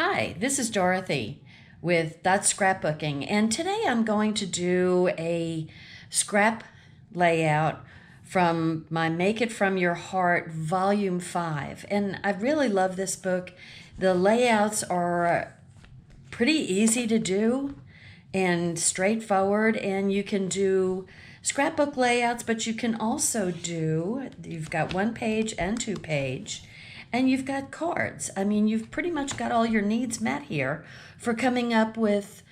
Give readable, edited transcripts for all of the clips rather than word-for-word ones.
Hi, this is Dorothy with That's Scrapbooking, and today I'm going to do a scrap layout from my Make It From Your Heart Volume 5. And I really love this book. The layouts are pretty easy to do and straightforward, and you can do scrapbook layouts, but you can also do, you've got 1 page and 2 page, and you've got cards. I mean, you've pretty much got all your needs met here for coming up with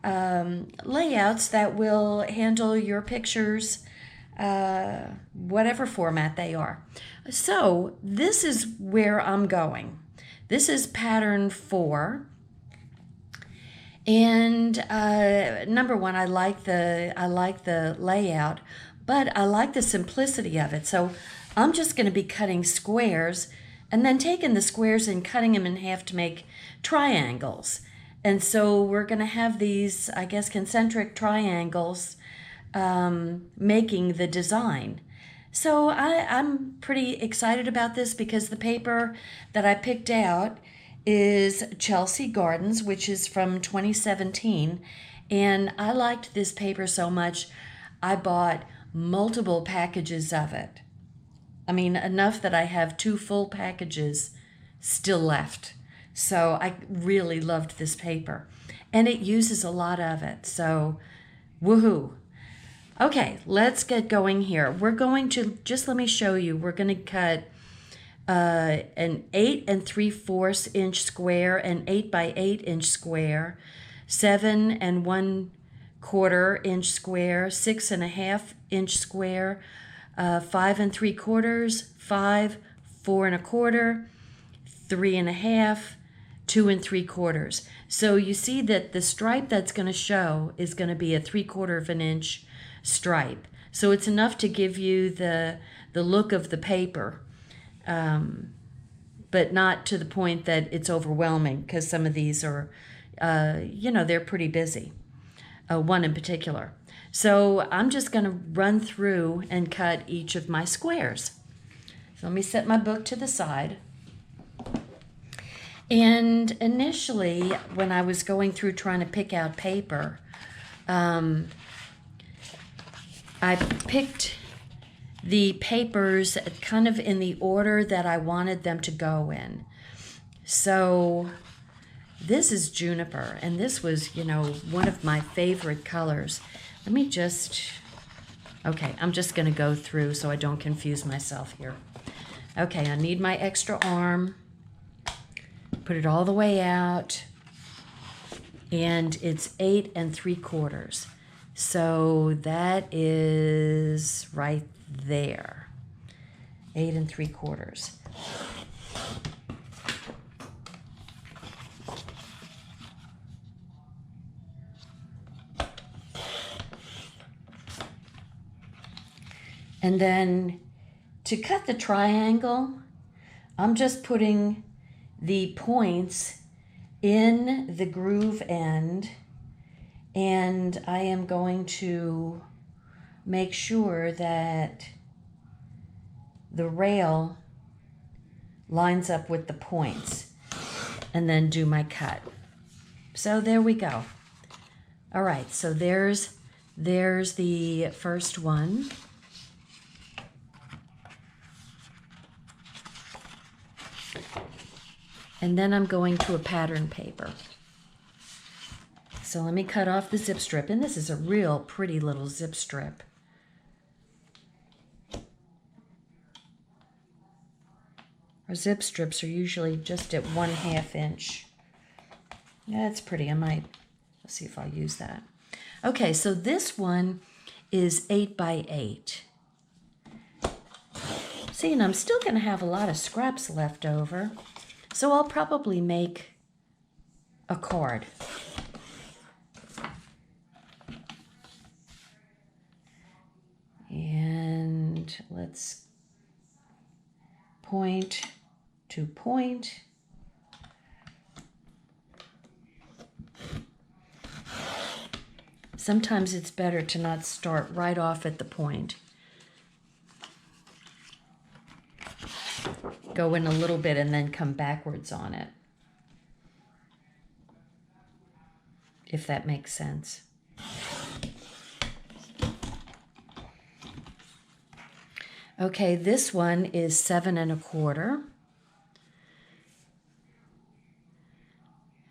layouts that will handle your pictures, whatever format they are. So this is where I'm going. This is pattern 4. And number one, I like the layout, but I like the simplicity of it. So I'm just going to be cutting squares and then taking the squares and cutting them in half to make triangles. And so we're going to have these, I guess, concentric triangles making the design. So I'm pretty excited about this because the paper that I picked out is Chelsea Gardens, which is from 2017. And I liked this paper so much, I bought multiple packages of it. I mean, enough that I have 2 full packages still left. So I really loved this paper. And it uses a lot of it. So, woohoo. Okay, let's get going here. We're going to, just let me show you, we're going to cut an 8 3/4 inch square, an 8 by 8 inch square, 7 1/4 inch square, 6 1/2 inch square, 5 3/4, 5, 4 1/4, 3 1/2, 2 3/4. So you see that the stripe that's going to show is going to be a 3/4 of an inch stripe. So it's enough to give you the look of the paper. But not to the point that it's overwhelming, because some of these are, they're pretty busy, one in particular. So I'm just going to run through and cut each of my squares. So let me set my book to the side. And initially, when I was going through trying to pick out paper, I picked the papers kind of in the order that I wanted them to go in. So this is juniper, and this was, one of my favorite colors. Let me okay, I'm just going to go through so I don't confuse myself here. Okay, I need my extra arm. Put it all the way out, and it's 8 3/4. So that is right there, 8 3/4. And then to cut the triangle, I'm just putting the points in the groove end, and I am going to make sure that the rail lines up with the points, and then do my cut. So there we go. All right, so there's the first one. And then I'm going to a pattern paper. So let me cut off the zip strip, and this is a real pretty little zip strip. Our zip strips are usually just at 1/2 inch. Yeah, it's pretty. Let's see if I'll use that. Okay, so this one is 8 by 8. See, and I'm still going to have a lot of scraps left over, so I'll probably make a card. And let's point to point. Sometimes it's better to not start right off at the point. Go in a little bit and then come backwards on it. if that makes sense. Okay, this one is 7 1/4.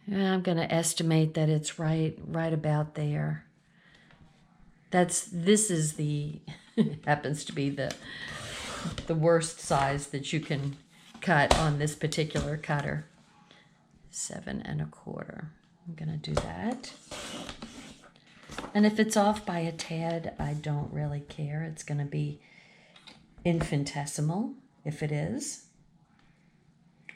And I'm going to estimate that it's right about there. This is the happens to be the worst size that you can cut on this particular cutter. 7 1/4. I'm going to do that. And if it's off by a tad, I don't really care. It's going to be infinitesimal if it is.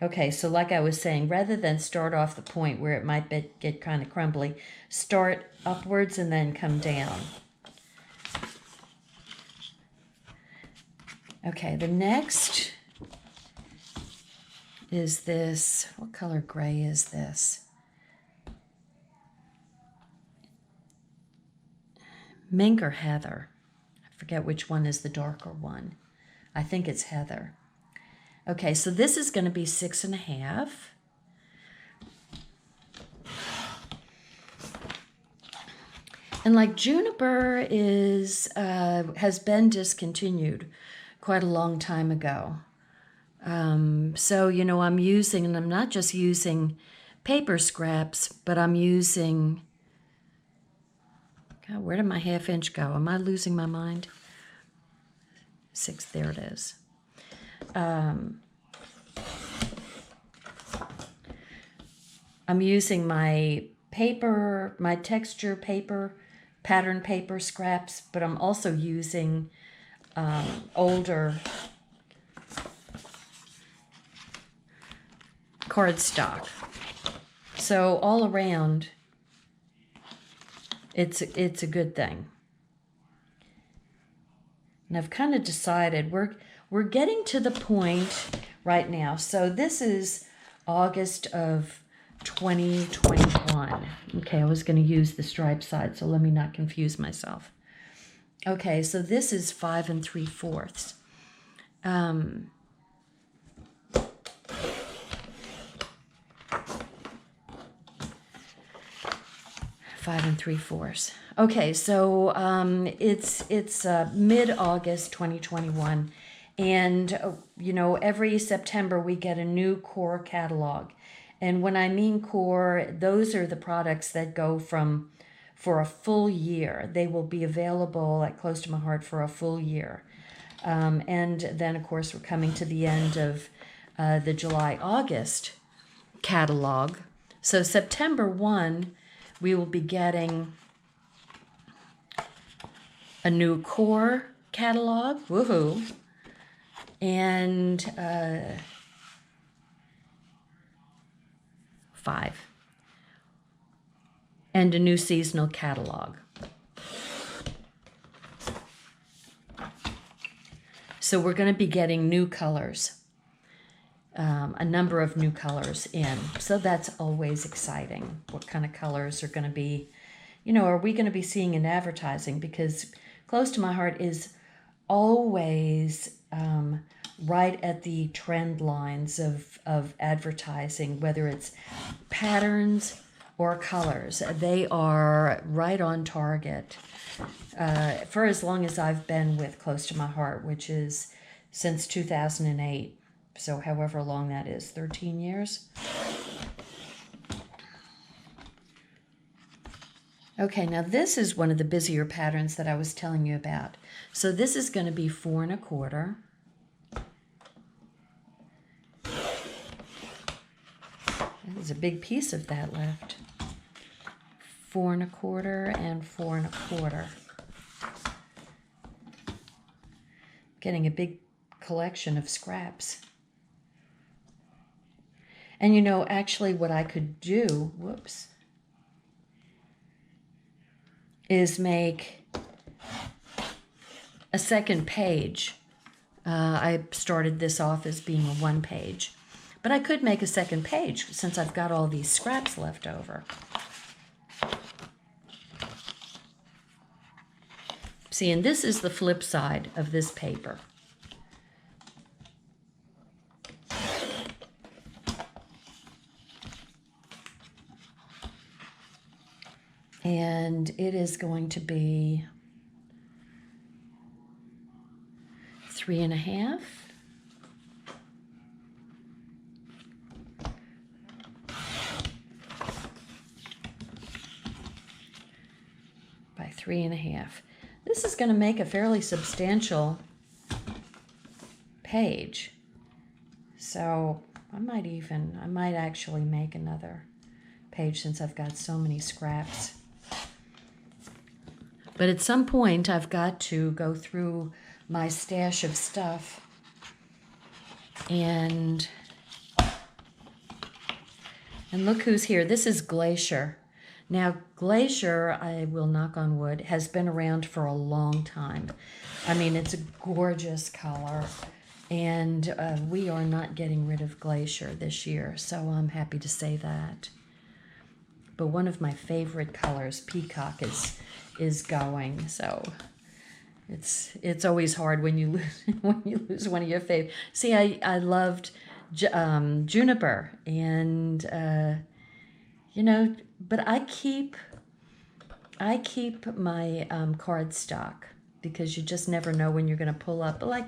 Okay, so like I was saying, rather than start off the point where it might get kind of crumbly, start upwards and then come down. Okay, the next is this. What color gray is this? Mink or heather? I forget which one is the darker one. I think it's heather. Okay, so this is going to be 6 1/2. And like juniper has been discontinued quite a long time ago. So, you know, I'm using, and I'm not just using paper scraps, but I'm using, God, where did my 1/2 inch go? Am I losing my mind? 6, there it is. I'm using my paper, my texture paper, pattern paper scraps, but I'm also using older cardstock. So all around, it's a good thing. And I've kind of decided we're getting to the point right now. So this is August of 2021. Okay, I was going to use the stripe side, so let me not confuse myself. Okay, so this is 5 3/4. 5 3/4. Okay, so it's mid-August 2021, and you know, every September we get a new core catalog. And when I mean core, those are the products that go for a full year. They will be available at Close to My Heart for a full year. And then, of course, we're coming to the end of the July-August catalog. So September 1, we will be getting a new core catalog, woohoo, and 5, and a new seasonal catalog. So we're going to be getting new colors, a number of new colors in. So that's always exciting. What kind of colors are going to be, you know, are we going to be seeing in advertising? Because Close to My Heart is always right at the trend lines of advertising, whether it's patterns or colors. They are right on target for as long as I've been with Close to My Heart, which is since 2008. So however long that is, 13 years. Okay, now this is one of the busier patterns that I was telling you about. So this is going to be 4 1/4. There's a big piece of that left. 4 1/4 and 4 1/4. Getting a big collection of scraps. And you know, actually what I could do, whoops, is make a second page. I started this off as being a 1 page, but I could make a second page since I've got all these scraps left over. See, and this is the flip side of this paper. And it is going to be 3.5 by 3.5. This is going to make a fairly substantial page. So I might actually make another page since I've got so many scraps. But at some point I've got to go through my stash of stuff and look who's here. This is Glacier. Now, Glacier, I will knock on wood, has been around for a long time. I mean, it's a gorgeous color, and we are not getting rid of Glacier this year, so I'm happy to say that. But one of my favorite colors, Peacock, is going, so it's always hard when you lose one of your favorite. See, I loved Juniper, and but I keep my cardstock because you just never know when you're going to pull up. Like,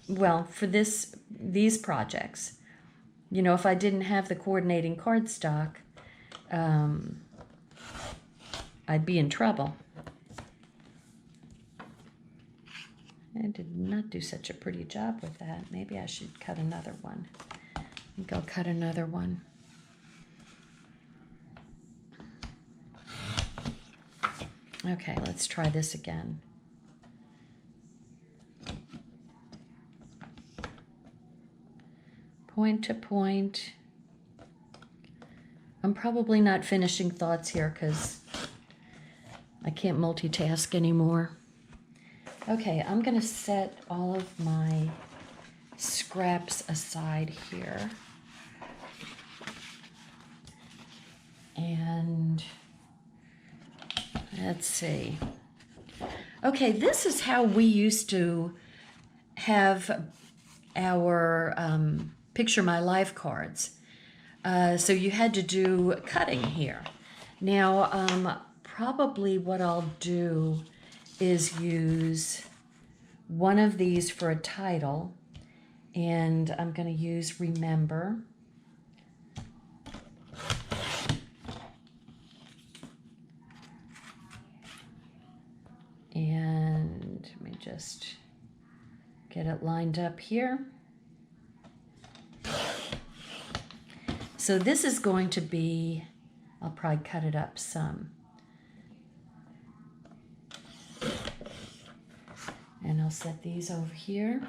well, for these projects, if I didn't have the coordinating cardstock, I'd be in trouble. I did not do such a pretty job with that. Maybe I should cut another one. I think I'll cut another one. Okay, let's try this again. Point to point. I'm probably not finishing thoughts here because I can't multitask anymore. Okay, I'm going to set all of my scraps aside here. And let's see. Okay, this is how we used to have our Picture My Life cards. So you had to do cutting here. Now, probably what I'll do is use one of these for a title, and I'm going to use Remember. And let me just get it lined up here. So this is going to be, I'll probably cut it up some. And I'll set these over here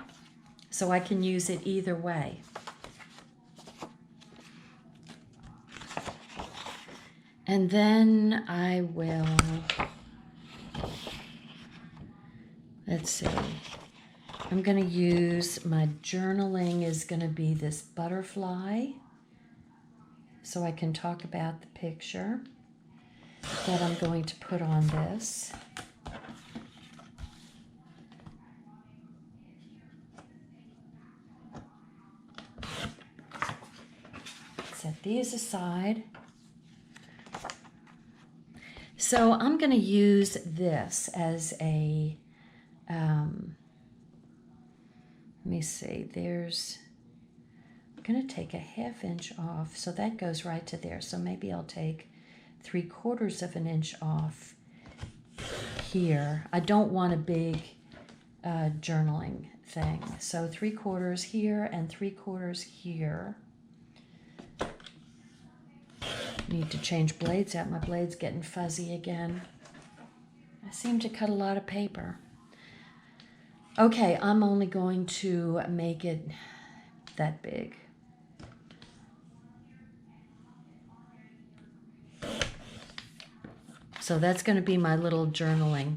so I can use it either way. And then I will, let's see, I'm going to use, my journaling is going to be this butterfly, so I can talk about the picture that I'm going to put on this. Set these aside. So I'm going to use this as a, let me see, I'm going to take a 1/2 inch off, so that goes right to there. So maybe I'll take 3/4 of an inch off here. I don't want a big journaling thing. So 3/4 here and 3/4 here. Need to change blades out. My blade's getting fuzzy again. I seem to cut a lot of paper. Okay, I'm only going to make it that big. So that's going to be my little journaling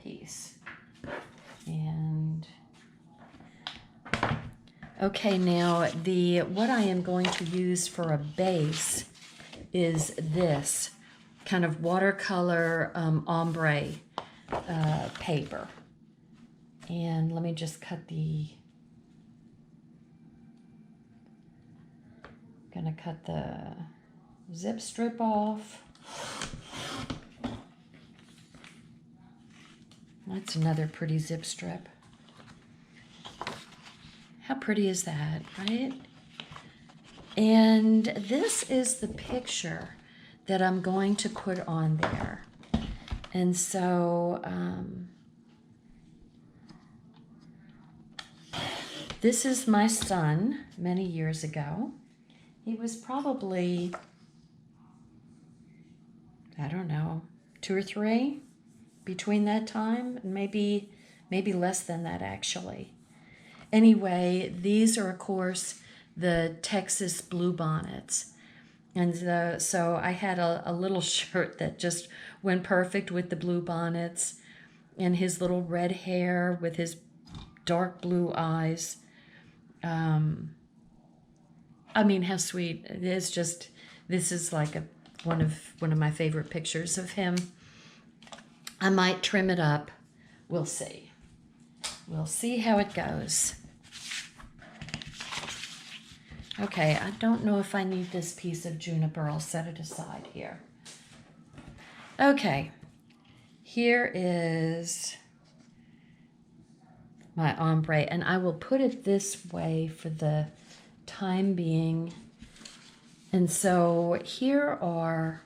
piece. And okay, now what I am going to use for a base is this kind of watercolor ombre paper. And let me just cut Zip strip off. That's another pretty zip strip. How pretty is that, right? And this is the picture that I'm going to put on there. And so this is my son many years ago. He was probably, I don't know, 2 or 3 between that time, maybe less than that actually. Anyway, these are of course the Texas Bluebonnets. And so I had a little shirt that just went perfect with the Bluebonnets and his little red hair with his dark blue eyes. I mean, how sweet. It is just, this is like one of my favorite pictures of him. I might trim it up. We'll see. We'll see how it goes. Okay, I don't know if I need this piece of juniper. I'll set it aside here. Okay, here is my ombre, and I will put it this way for the time being. And so here are,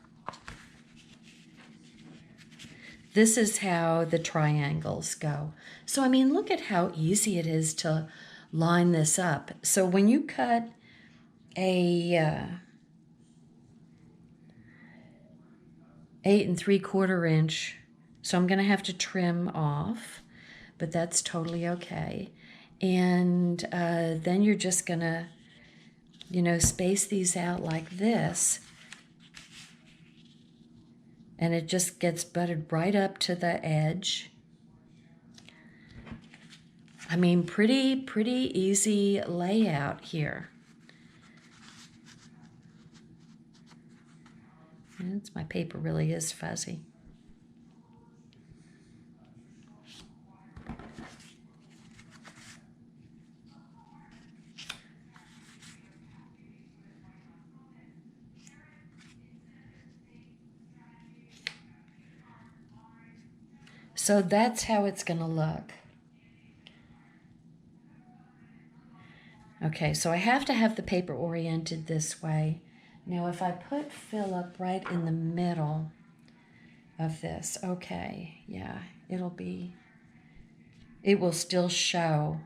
this is how the triangles go. So I mean, look at how easy it is to line this up. So when you cut a 8 3/4 inch, so I'm going to have to trim off, but that's totally okay. And then you're just going to, you know, space these out like this, and it just gets butted right up to the edge. I mean, pretty easy layout here. My paper really is fuzzy. So that's how it's going to look. Okay, so I have to have the paper oriented this way. Now, if I put Philip right in the middle of this, okay, yeah, it will still show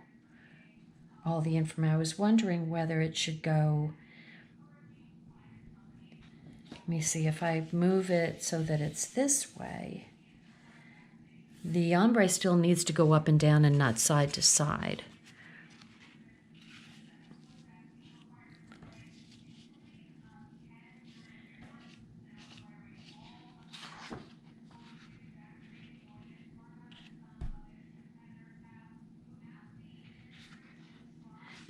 all the information. I was wondering whether it should go, let me see, if I move it so that it's this way, the ombre still needs to go up and down and not side to side.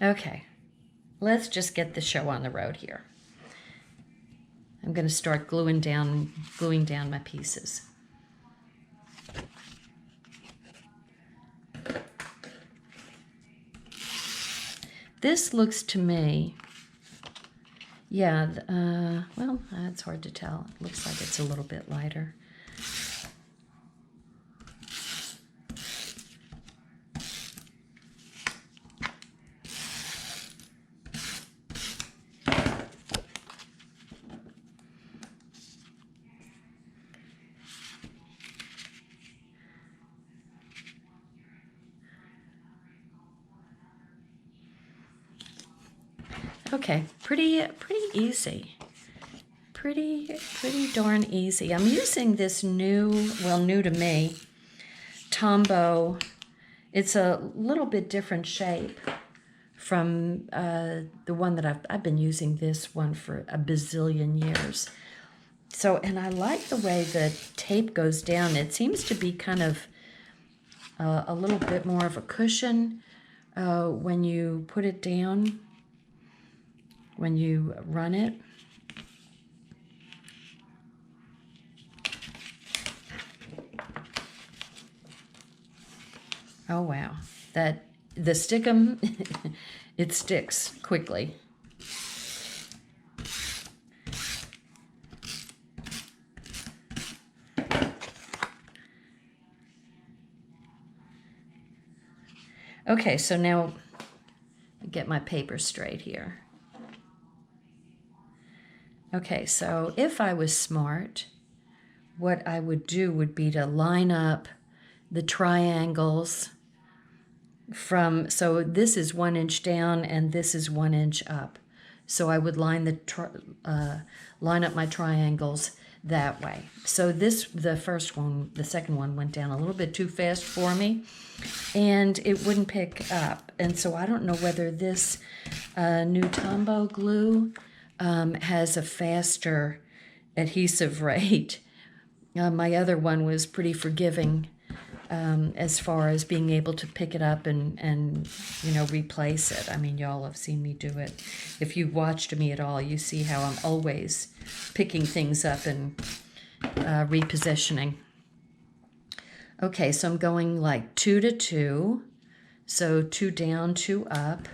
Okay, let's just get the show on the road here. I'm going to start gluing down my pieces. This looks to me, yeah, well, it's hard to tell. It looks like it's a little bit lighter. Okay, pretty easy. Pretty darn easy. I'm using this new to me, Tombow. It's a little bit different shape from the one that I've been using this one for a bazillion years. So, and I like the way the tape goes down. It seems to be kind of a little bit more of a cushion when you put it down, when you run it. Oh wow, the stickum, it sticks quickly. Okay, so now get my paper straight here. Okay, so if I was smart, what I would do would be to line up the triangles from, so this is 1 inch down and this is 1 inch up. So I would line up my triangles that way. So the second one went down a little bit too fast for me, and it wouldn't pick up. And so I don't know whether this new Tombow glue has a faster adhesive rate. My other one was pretty forgiving as far as being able to pick it up and replace it. I mean, y'all have seen me do it. If you've watched me at all, you see how I'm always picking things up and repositioning. Okay, so I'm going like 2 to 2. So 2 down, 2 up.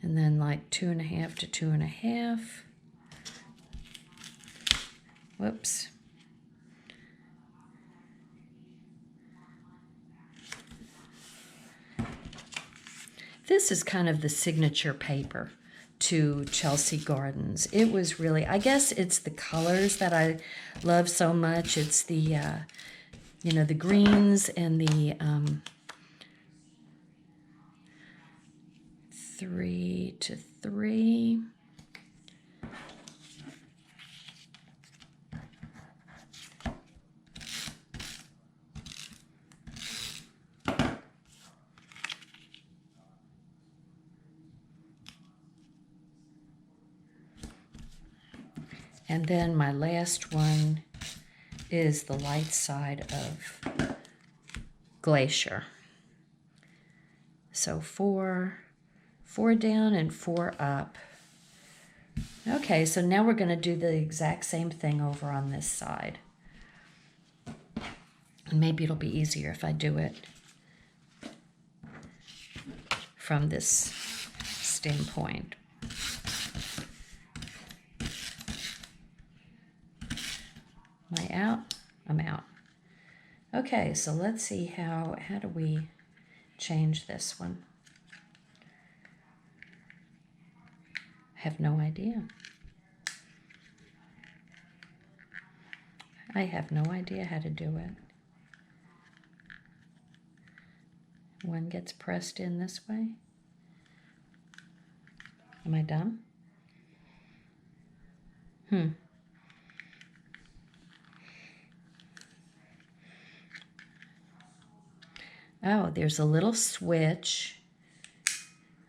And then like 2.5 to 2.5. Whoops. This is kind of the signature paper to Chelsea Gardens. It was really, I guess it's the colors that I love so much. It's the, the greens and the 3 to 3. And then my last one is the light side of Glacier. So 4 down and 4 up. Okay, so now we're going to do the exact same thing over on this side. And maybe it'll be easier if I do it from this standpoint. Am I out? I'm out. Okay, so let's see how do we change this one? I have no idea. I have no idea how to do it. One gets pressed in this way. Am I done? Oh, there's a little switch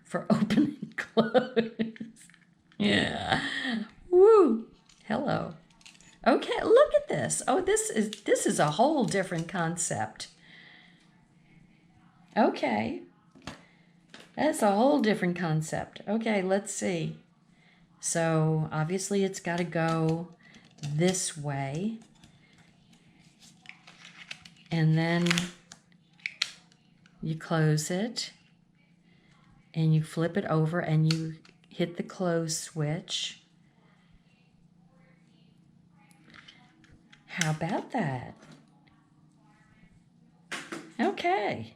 for open and close. Yeah. Woo. Hello. Okay, look at this. Oh, this is a whole different concept. Okay. That's a whole different concept. Okay, let's see. So, obviously it's got to go this way. And then you close it and you flip it over and you hit the close switch. How about that? Okay.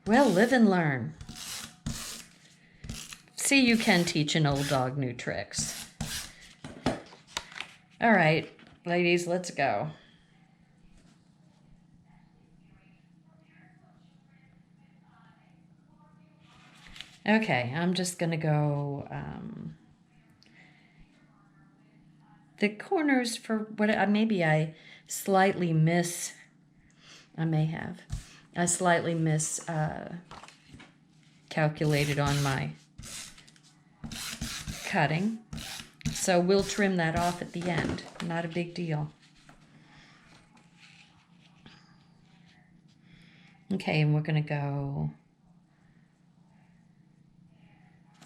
Well, live and learn. See, you can teach an old dog new tricks. All right, ladies, let's go. Okay, I'm just going to go the corners for what maybe I slightly miss. I slightly calculated on my cutting. So we'll trim that off at the end. Not a big deal. Okay, and we're going to go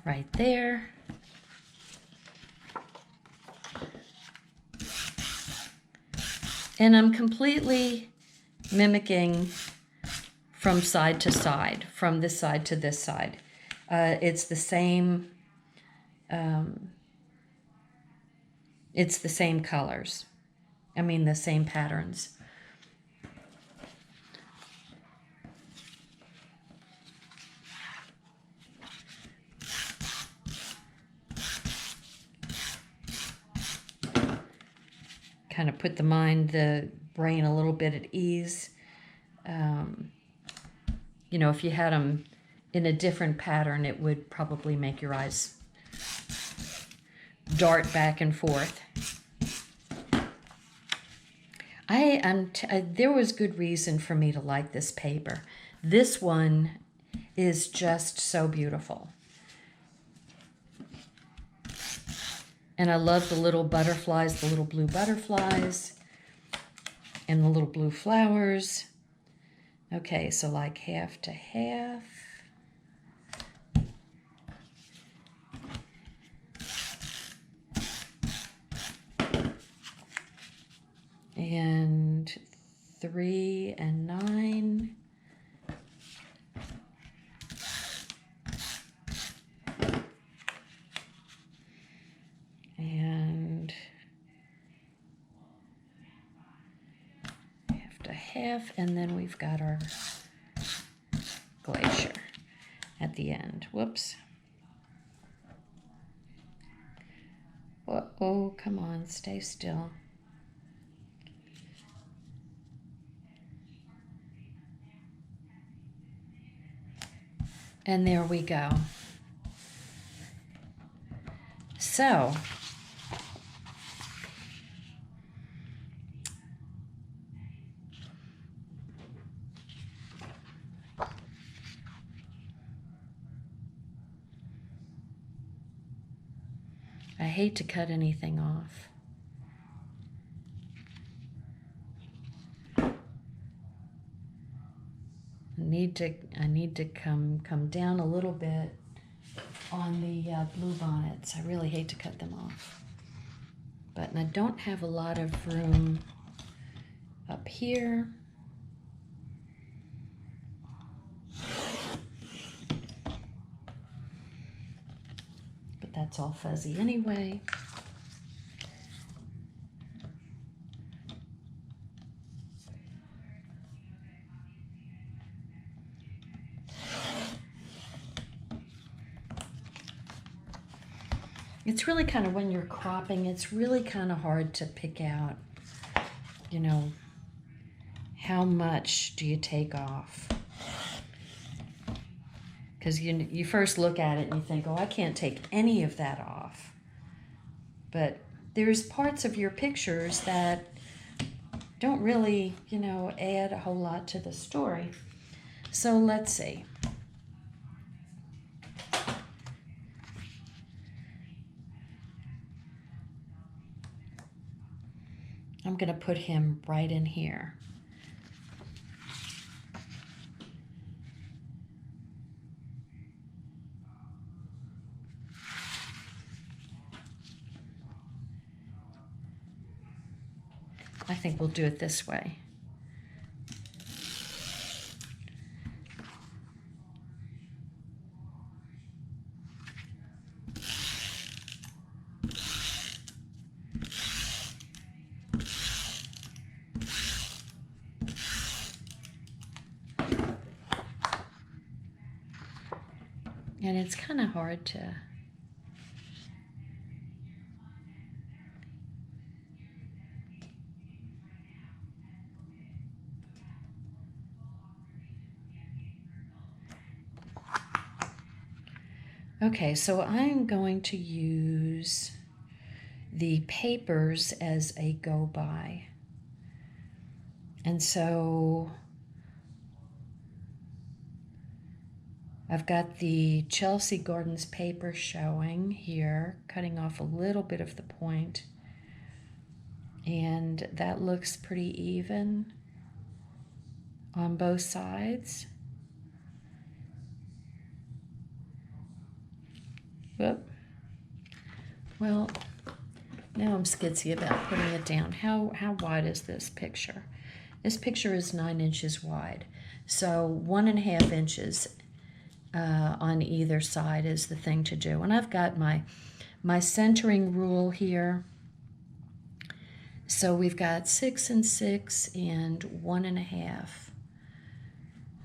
right there. And I'm completely mimicking from side to side, from this side to this side. It's the same colors. I mean, the same patterns. Kind of put the brain a little bit at ease. You know, if you had them in a different pattern, it would probably make your eyes dart back and forth. There was good reason for me to like this paper. This one is just so beautiful. And I love the little butterflies, the little blue butterflies, and the little blue flowers. Okay, so like half to half. And 3 and 9. And half to half, and then we've got our glacier at the end. Whoops. Oh, come on, stay still. And there we go. So, I hate to cut anything off. I need to come down a little bit on the Bluebonnets. I really hate to cut them off. But I don't have a lot of room up here. But that's all fuzzy anyway. It's really kind of, when you're cropping, it's really kind of hard to pick out, you know, how much do you take off? Because you first look at it and you think, oh, I can't take any of that off. But there's parts of your pictures that don't really, you know, add a whole lot to the story. So let's see. I'm going to put him right in here. I think we'll do it this way. And it's kind of hard to Okay, so I'm going to use the papers as a go-by. And so I've got the Chelsea Gardens paper showing here, cutting off a little bit of the point. And that looks pretty even on both sides. Whoop. Well, now I'm skitsy about putting it down. How wide is this picture? This picture is 9 inches wide. So 1.5 inches on either side is the thing to do. And I've got my centering rule here. So we've got 6 and 6 and 1.5.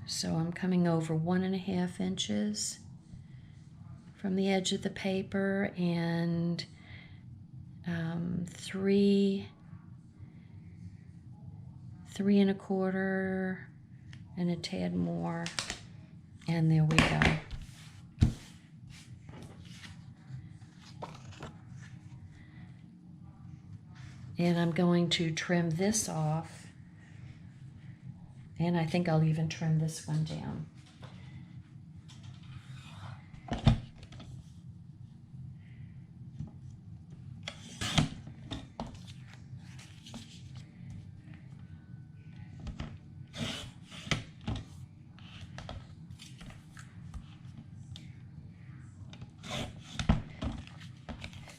So I'm coming over 1.5 inches from the edge of the paper, and 3 3.25 and a tad more, and there we go. And I'm going to trim this off, and I think I'll even trim this one down.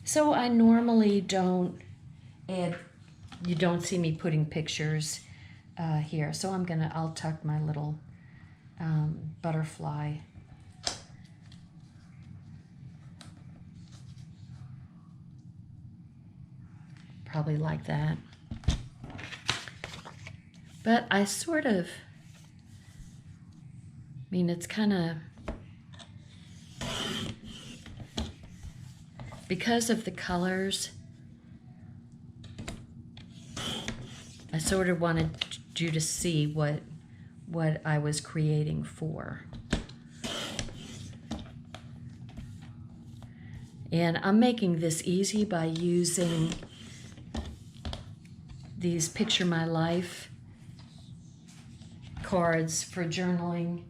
So I normally don't add, you don't see me putting pictures here. So I'll tuck my little butterfly. Probably like that. But I sort of, it's kind of, because of the colors, I sort of wanted you to see what I was creating for. And I'm making this easy by using these Picture My Life cards for journaling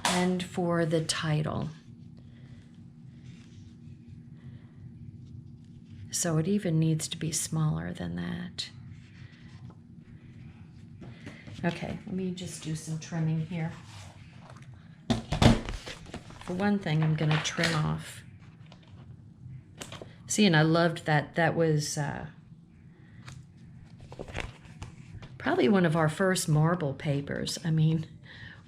and for the title. So it even needs to be smaller than that. Okay, let me just do some trimming here. For one thing, I'm going to trim off. See, and I loved that. That was probably one of our first marble papers.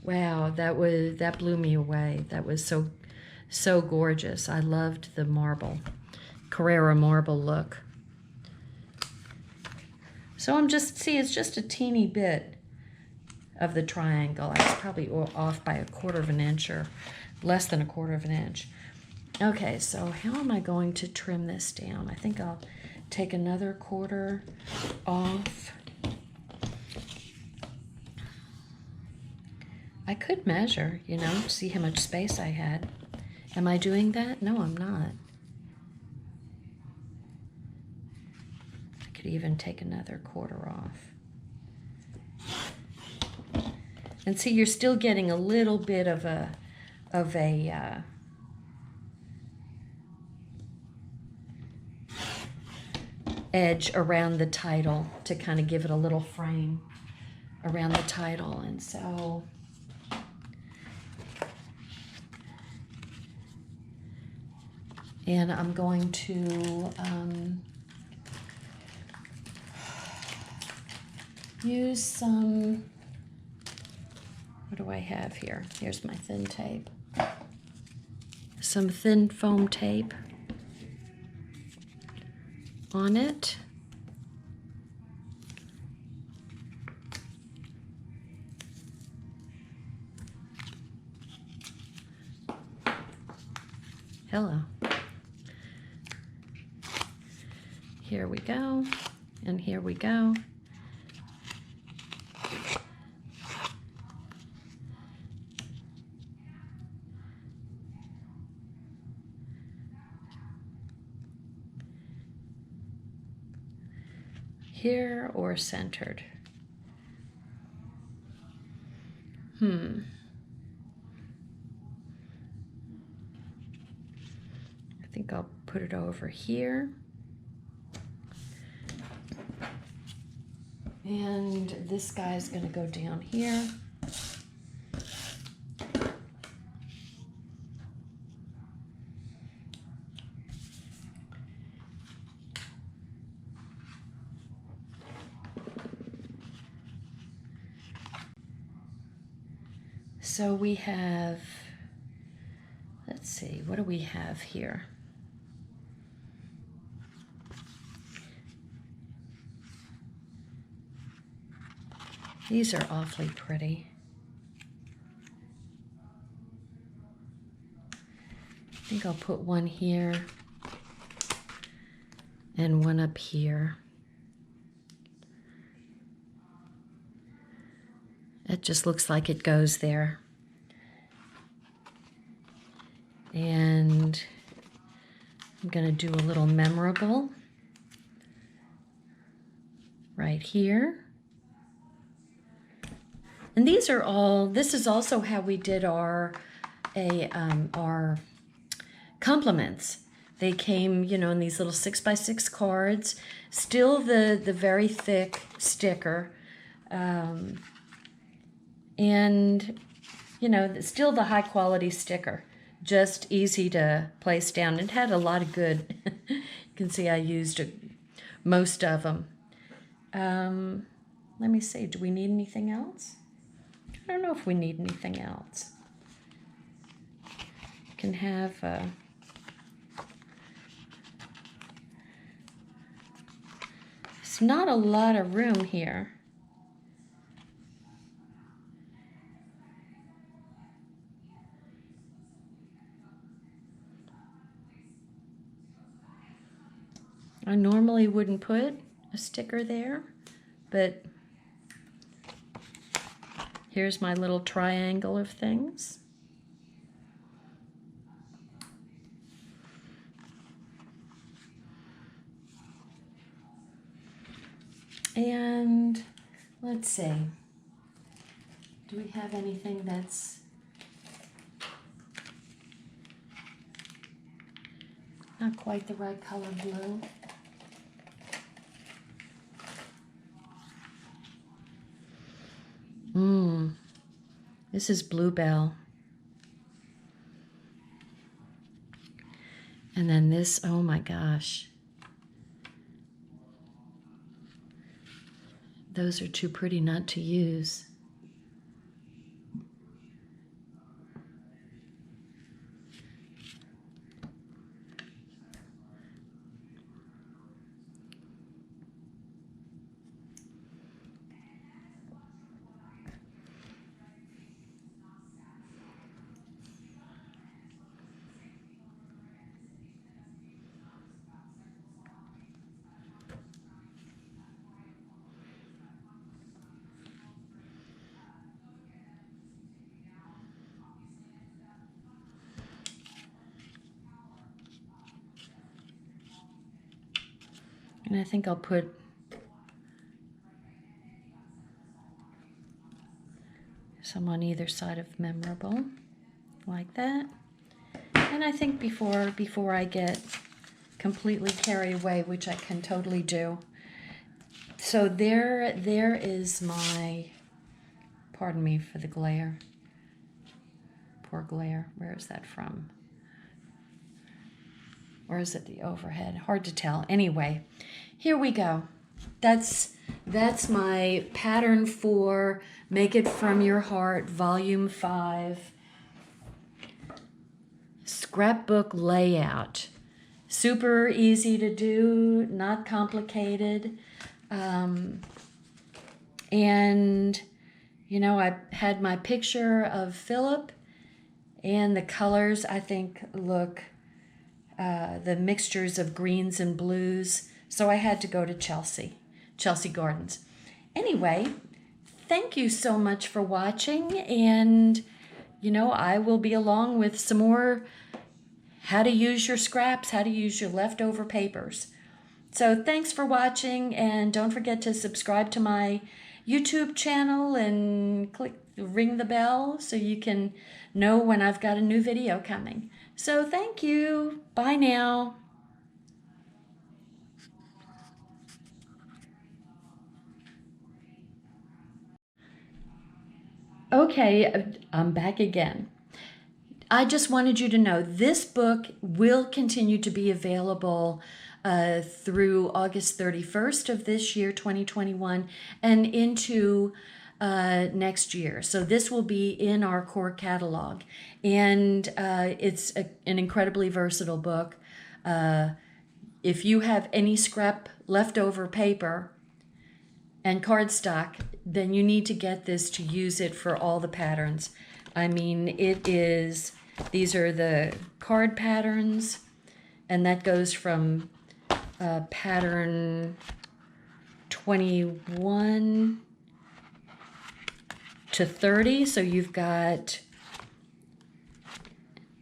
Wow, that blew me away. That was so gorgeous. I loved the marble, Carrara marble look. So it's just a teeny bit of the triangle. I was probably off by 1/4 inch or less than 1/4 inch. Okay, so how am I going to trim this down? I think I'll take another 1/4 off. I could measure, see how much space I had. Am I doing that? No, I'm not. I could even take another 1/4 off. And see, you're still getting a little bit of a edge around the title to kind of give it a little frame around the title. And so I'm going to use some, what do I have here? Here's my thin tape. Some thin foam tape on it. Hello. Here we go, and here we go. Here or centered? I think I'll put it over here. And this guy's going to go down here. So we have, let's see, what do we have here? These are awfully pretty. I think I'll put one here and one up here. It just looks like it goes there. And I'm going to do a little memorable right here. And these are all, this is also how we did our compliments. They came, you know, in these little 6x6 cards, still the very thick sticker, and, you know, still the high quality sticker, just easy to place down. It had a lot of good, you can see I used most of them. Let me see, do we need anything else? I don't know if we need anything else. You can have it's not a lot of room here. I normally wouldn't put a sticker there, but here's my little triangle of things. And let's see, do we have anything that's not quite the right color blue? This is Bluebell. And then this, oh my gosh. Those are too pretty not to use. And I think I'll put some on either side of memorable, like that. And I think before I get completely carried away, which I can totally do. So there is my, pardon me for the glare. Poor glare. Where is that from? Or is it the overhead? Hard to tell. Anyway, here we go. That's my pattern for Make It From Your Heart, Volume 5. Scrapbook layout. Super easy to do, not complicated. And, you know, I had my picture of Philip, and the colors, I think, look the mixtures of greens and blues. So I had to go to Chelsea Gardens. Anyway, thank you so much for watching. And, you know, I will be along with some more how to use your scraps, how to use your leftover papers. So thanks for watching, and don't forget to subscribe to my YouTube channel and ring the bell so you can know when I've got a new video coming. So thank you. Bye now. Okay, I'm back again. I just wanted you to know this book will continue to be available through August 31st of this year, 2021, and into next year. So this will be in our core catalog. And it's an incredibly versatile book. If you have any scrap leftover paper and cardstock, then you need to get this to use it for all the patterns. I mean, these are the card patterns, and that goes from pattern 21 to 30. So you've got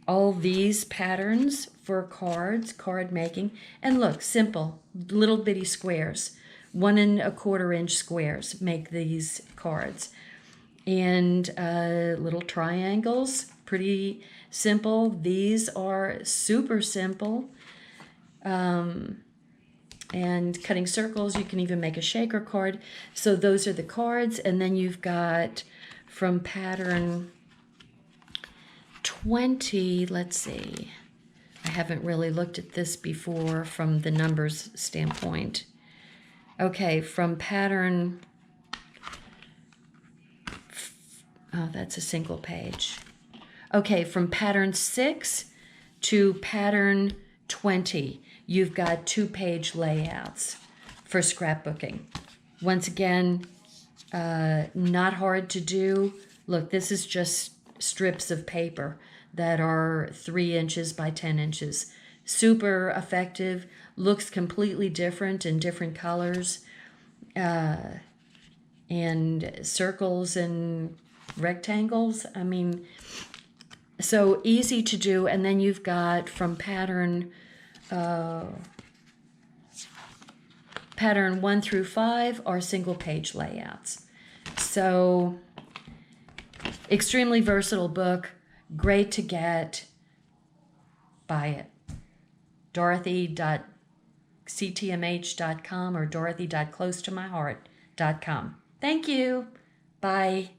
all these patterns for cards, card making. And look, simple, little bitty squares. 1 1/4 inch squares make these cards. And little triangles, pretty simple. These are super simple. And cutting circles, you can even make a shaker card. So those are the cards. And then you've got from pattern 20, let's see. I haven't really looked at this before from the numbers standpoint. Okay, from pattern, oh, that's a single page. Okay, from pattern 6 to pattern 20, you've got 2-page layouts for scrapbooking. Once again, not hard to do. Look, this is just strips of paper that are 3 inches by 10 inches. Super effective, looks completely different in different colors, and circles and rectangles. I mean, so easy to do. And then you've got from pattern 1 through 5 are single page layouts. So extremely versatile book, great to get. Buy it. dorothy.ctmh.com or dorothy.closetomyheart.com. Thank you. Bye.